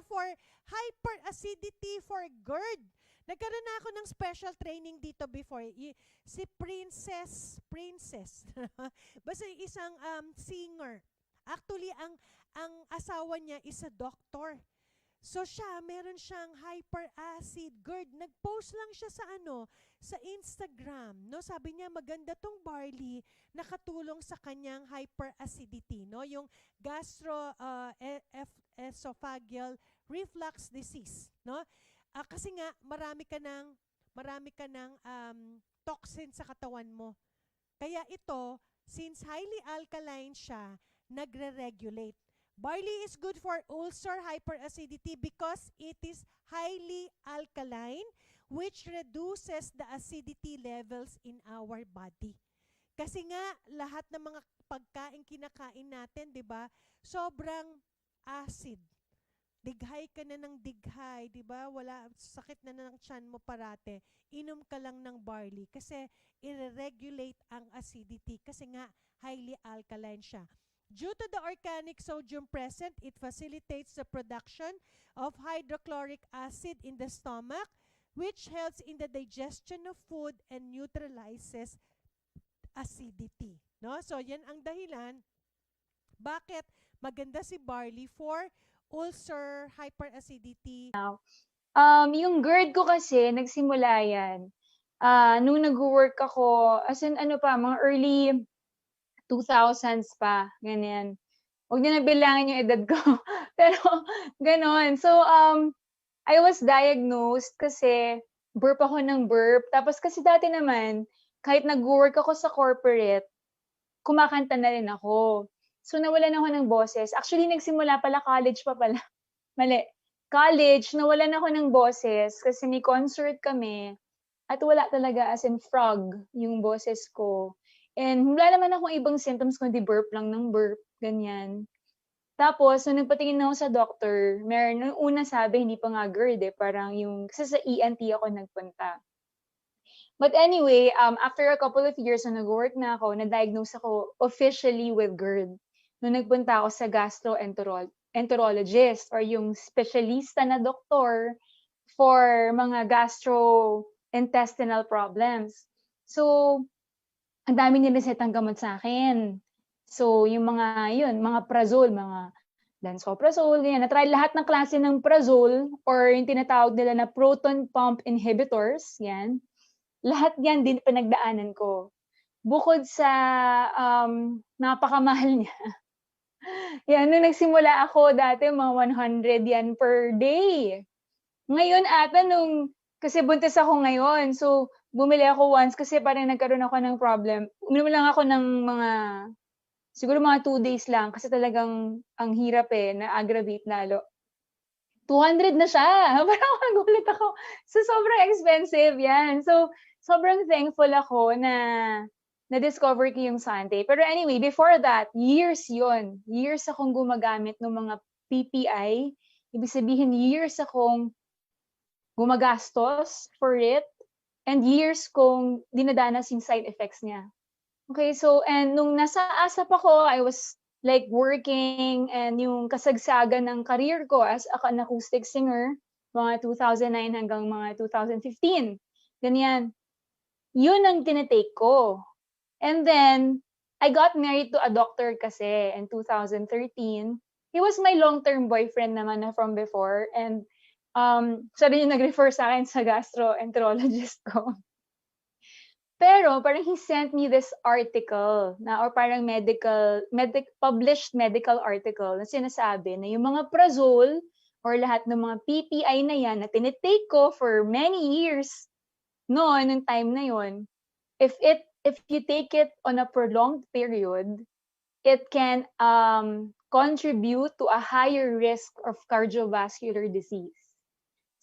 for hyperacidity for GERD. Nagkaroon na ako ng special training dito before. Si Princess. Basta isang singer. Actually, ang asawa niya is a doctor. So siya, meron siyang hyperacid GERD. Nag-post lang siya sa Instagram, no? Sabi niya maganda tong barley, nakatulong sa kanyang hyperacidity, no? Yung esophageal reflux disease, no? Kasi nga marami ka ng toxin sa katawan mo. Kaya ito, since highly alkaline siya, nagre-regulate. Barley is good for ulcer hyperacidity because it is highly alkaline, which reduces the acidity levels in our body. Kasi nga, lahat ng mga pagkain kinakain natin, di ba, sobrang acid. Dighay ka na ng dighay, di ba? Wala, sakit na ng tiyan mo parate. Inom ka lang ng barley kasi i-regulate ang acidity kasi nga highly alkaline siya. Due to the organic sodium present, it facilitates the production of hydrochloric acid in the stomach, which helps in the digestion of food and neutralizes acidity. No? So, yan ang dahilan bakit maganda si barley for ulcer, hyperacidity. Yung GERD ko kasi, nagsimula yan. Nung nag-work ako, as in mga early 2000s pa, ganyan. Huwag niyo na bilangin yung edad ko. Pero, ganon. So, I was diagnosed kasi burp ako ng burp. Tapos kasi dati naman, kahit nag-work ako sa corporate, kumakanta na rin ako. So, nawalan ako ng boses. Actually, nagsimula pala, college pa pala. Mali. College, nawalan ako ng boses kasi may concert kami at wala talaga as in frog yung boses ko. And wala naman akong ibang symptoms kundi burp lang ng burp, ganyan. Tapos, nung nagpatingin ako sa doctor, nung una sabi, hindi pa nga GERD parang kasi sa ENT ako nagpunta. But anyway, after a couple of years na nag-work na ako, na-diagnose ako officially with GERD. Nung nagpunta ako sa gastroenterologist or yung specialista na doktor for mga gastrointestinal problems. So, ang dami niresetang gamot sa akin. So, yung mga Prazole, mga Lansoprazole, ganyan. Na-try lahat ng klase ng Prazole or yung tinatawag nila na proton pump inhibitors, yan. Lahat yan din pinagdaanan ko. Bukod sa napakamahal niya. Yan, nung nagsimula ako dati, mga 100 yan per day. Ngayon ata kasi buntis ako ngayon, so bumili ako once kasi parang nagkaroon ako ng problem. Uminom lang ako ng siguro mga 2 days lang kasi talagang ang hirap na-aggravate lalo. 200 na siya. Parang nagulat ako. So, sobrang expensive yan. So, sobrang thankful ako na-discover ko yung Sante. Pero anyway, before that, years yon. Years akong gumagamit ng mga PPI. Ibig sabihin, years akong gumagastos for it. And years kong dinadanas yung side effects niya. Okay, so, and nung nasa ASAP ako, I was like working and yung kasagsagan ng career ko as an acoustic singer, mga 2009 hanggang mga 2015. Ganyan. Yun ang tinitake ko. And then, I got married to a doctor kasi in 2013. He was my long-term boyfriend naman na from before. And siya rin yung nag-refer sa akin sa gastroenterologist ko. Pero parang he sent me this article or parang published medical article na sinasabi na yung mga Prazole or lahat ng mga PPI na yan na tinitake ko for many years nung time na yon, if you take it on a prolonged period, it can contribute to a higher risk of cardiovascular disease.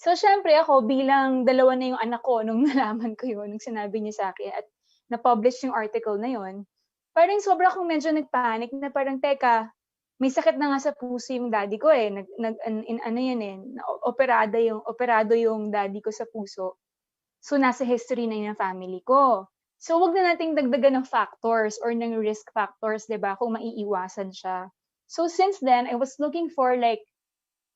So, syempre ako, bilang dalawa na yung anak ko nung nalaman ko yun, nung sinabi niya sa akin at na-publish yung article na yun, parang sobra akong medyo nagpanic na parang, teka, may sakit na nga sa puso yung daddy ko operado yung daddy ko sa puso. So, nasa history na yung family ko. So, wag na nating dagdagan ng factors or ng risk factors, di ba, kung maiiwasan siya. So, since then, I was looking for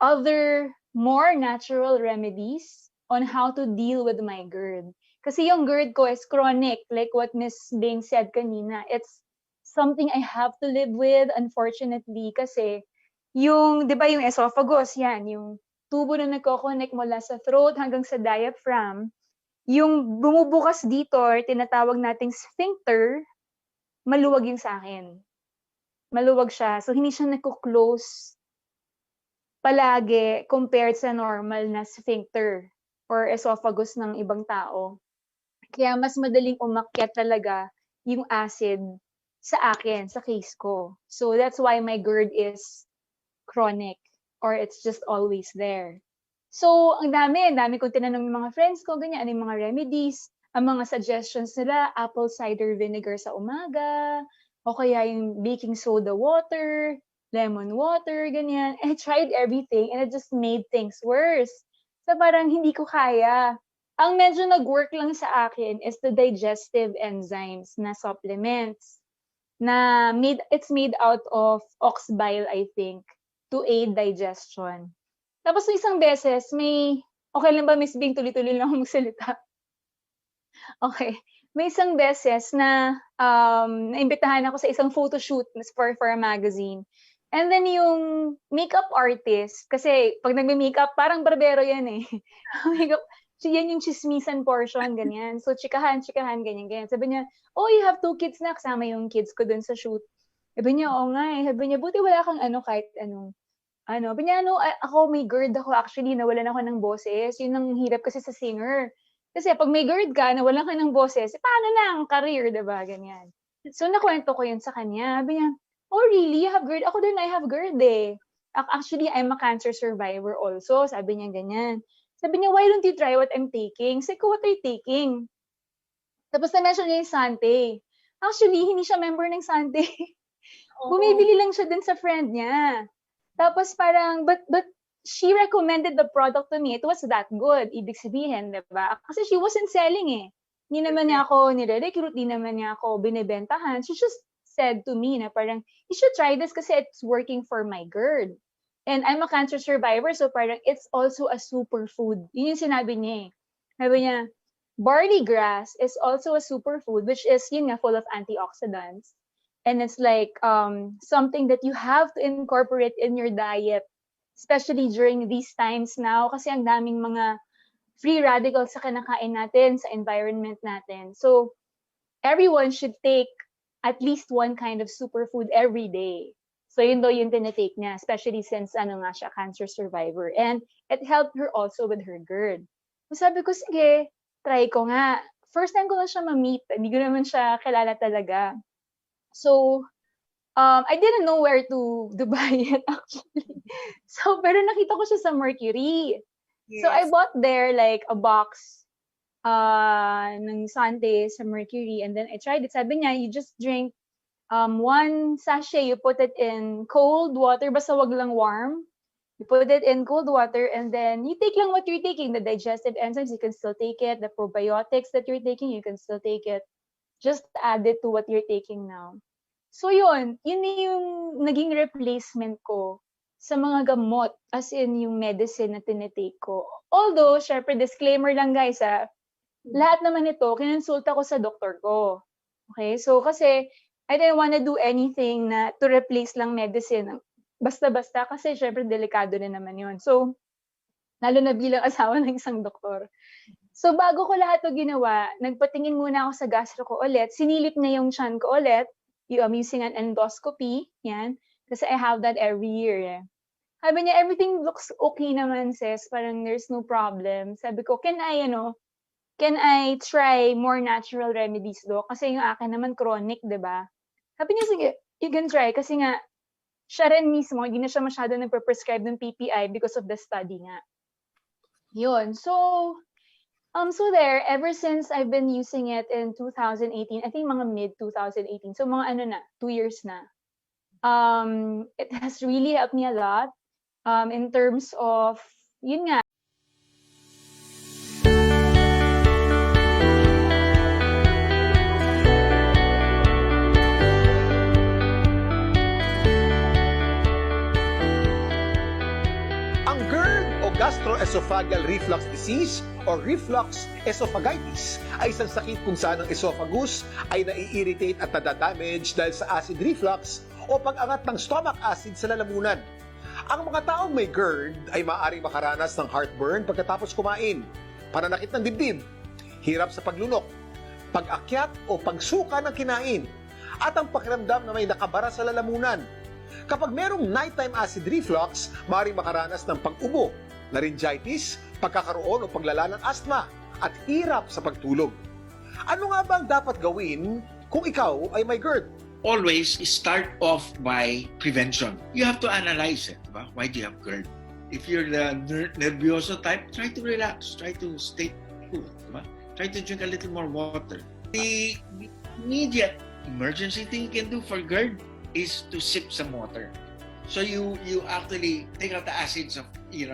other more natural remedies on how to deal with my GERD. Kasi yung GERD ko is chronic, like what Miss Bing said kanina. It's something I have to live with, unfortunately, kasi yung, di ba yung esophagus, yan, yung tubo na nagko-connect mula sa throat hanggang sa diaphragm, yung bumubukas dito, or tinatawag nating sphincter, maluwag yung sa akin. Maluwag siya. So, hindi siya nagko-close palagi compared sa normal na sphincter or esophagus ng ibang tao. Kaya mas madaling umakyat talaga yung acid sa akin, sa case ko. So, that's why my GERD is chronic or it's just always there. So, ang dami kong tinanong ng mga friends ko, ganyan, ano yung mga remedies, ang mga suggestions nila, apple cider vinegar sa umaga, o kaya yung baking soda water, lemon water, ganyan. I tried everything and it just made things worse. So, parang hindi ko kaya. Ang medyo nag-work lang sa akin is the digestive enzymes na supplements na it's made out of ox bile, I think, to aid digestion. Tapos isang beses, okay lang ba, Miss Bing? Tuloy-tuloy lang ako magsalita. Okay. May isang beses na naimbitahan ako sa isang photo shoot for a magazine. And then yung makeup artist, kasi pag nagme-makeup, parang barbero yan eh. Makeup, so yan yung chismisan portion, ganyan. So chikahan, ganyan. Sabi niya, oh, you have 2 kids na, kasama yung kids ko dun sa shoot. Sabi niya, oo nga eh. Sabi niya, buti wala kang kahit anong sabi niya, ako may GERD ako actually, nawalan ako ng boses. Yun ang hirap kasi sa singer. Kasi pag may GERD ka, nawalan ka ng boses, paano na ang career, diba? Ganyan. So, nakwento ko yun sa kanya. Sabi niya, oh really? You have GERD? Ako din, I have GERD eh. Actually, I'm a cancer survivor also. Sabi niya ganyan. Sabi niya, why don't you try what I'm taking? Sabi ko, what are you taking? Tapos na-mention niya yung Sante. Actually, hindi siya member ng Sante. Bumibili lang siya din sa friend niya. Tapos parang, but she recommended the product to me. It was that good. Ibig sabihin, diba? Kasi she wasn't selling eh. Hindi naman niya ako nire-recruit, hindi naman niya ako binibentahan. She just said to me na parang, you should try this kasi it's working for my GERD. And I'm a cancer survivor, so parang it's also a superfood. Yun yung sinabi niya eh. Sabi niya, barley grass is also a superfood, which is, yun nga, full of antioxidants. And it's like something that you have to incorporate in your diet, especially during these times now, kasi ang daming mga free radicals sa kinakain natin, sa environment natin. So, everyone should take at least one kind of superfood every day. So, yun daw yung tinitake niya, especially since nga siya, cancer survivor. And it helped her also with her GERD. So, sabi ko, sige, try ko nga. First time ko na siya ma-meet. Hindi ko naman siya kilala talaga. So, I didn't know where to buy it actually. So, pero nakita ko siya sa Mercury. Yes. So, I bought there like a box ng Sante sa Mercury, and then I tried it. Sabi niya, you just drink 1 sachet, you put it in cold water, basta wag lang warm. You put it in cold water, and then you take lang what you're taking. The digestive enzymes, you can still take it. The probiotics that you're taking, you can still take it. Just add it to what you're taking now. So yun yung naging replacement ko sa mga gamot, as in yung medicine na tinitake ko. Although, syempre, disclaimer lang guys lahat naman ito, kinonsulta ko sa doktor ko. Okay? So, kasi, I didn't wanna do anything na to replace lang medicine. Basta-basta, kasi syempre, delikado na naman yun. So, lalo na bilang asawa ng isang doktor. So, bago ko lahat ito ginawa, nagpatingin muna ako sa gastro ko ulit, sinilip na yung tiyan ko ulit, using an endoscopy, yan, kasi I have that every year eh. Sabi niya, everything looks okay naman, sis, parang there's no problem. Sabi ko, can I try more natural remedies, Doc? Kasi yung akin naman chronic, diba? Sabi niya, sige, you can try, kasi nga, siya rin mismo, hindi na siya masyado nagpe-prescribe ng PPI because of the study nga. Yun, so there, ever since I've been using it in 2018, I think mga mid-2018, so mga 2 years na. It has really helped me a lot in terms of, yun nga, Ang gastroesophageal reflux disease o reflux esophagitis ay isang sakit kung saan ang esophagus ay nai-irritate at nadadamage dahil sa acid reflux o pag-angat ng stomach acid sa lalamunan. Ang mga taong may GERD ay maaaring makaranas ng heartburn pagkatapos kumain, pananakit ng dibdib, hirap sa paglunok, pag-akyat o pagsuka ng kinain, at ang pakiramdam na may nakabara sa lalamunan. Kapag merong nighttime acid reflux, maaaring makaranas ng pag-ubo, laryngitis, pagkakaroon o paglala ng asthma, at hirap sa pagtulog. Ano nga ba ang dapat gawin kung ikaw ay may GERD? Always start off by prevention. You have to analyze it. Diba? Why do you have GERD? If you're the nervioso type, try to relax. Try to stay cool. Diba? Try to drink a little more water. The immediate emergency thing you can do for GERD is to sip some water. So you actually take out the acids of,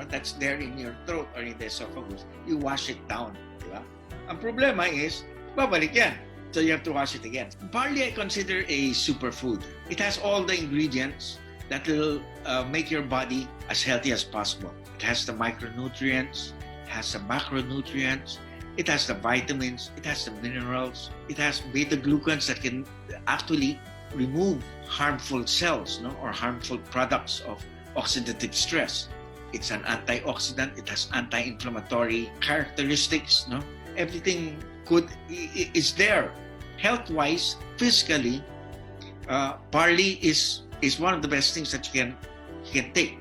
that's there in your throat or in the esophagus. You wash it down. Diba? Ang problema is, babalik yan. So you have to wash it again. Barley I consider a superfood. It has all the ingredients that will make your body as healthy as possible. It has the micronutrients, it has the macronutrients, it has the vitamins, it has the minerals, it has beta-glucans that can actually remove harmful cells or harmful products of oxidative stress. It's an antioxidant, it has anti-inflammatory characteristics. Everything good is there. Health-wise, physically, barley is one of the best things that you can take.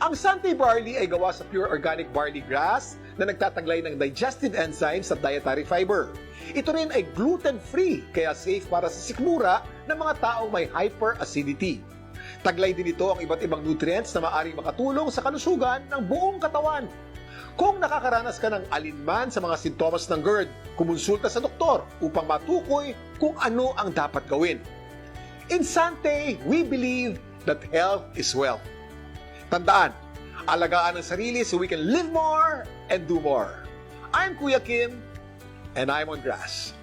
Ang Sante barley ay gawa sa pure organic barley grass na nagtataglay ng digestive enzymes at dietary fiber. Ito rin ay gluten-free, kaya safe para sa sikmura ng mga taong may hyperacidity. Taglay din ito ang iba't ibang nutrients na maaaring makatulong sa kalusugan ng buong katawan. Kung nakakaranas ka ng alinman sa mga sintomas ng GERD, kumonsulta sa doktor upang matukoy kung ano ang dapat gawin. In Sante, we believe that health is wealth. Tandaan, alagaan ang sarili so we can live more and do more. I'm Kuya Kim, and I'm on grass.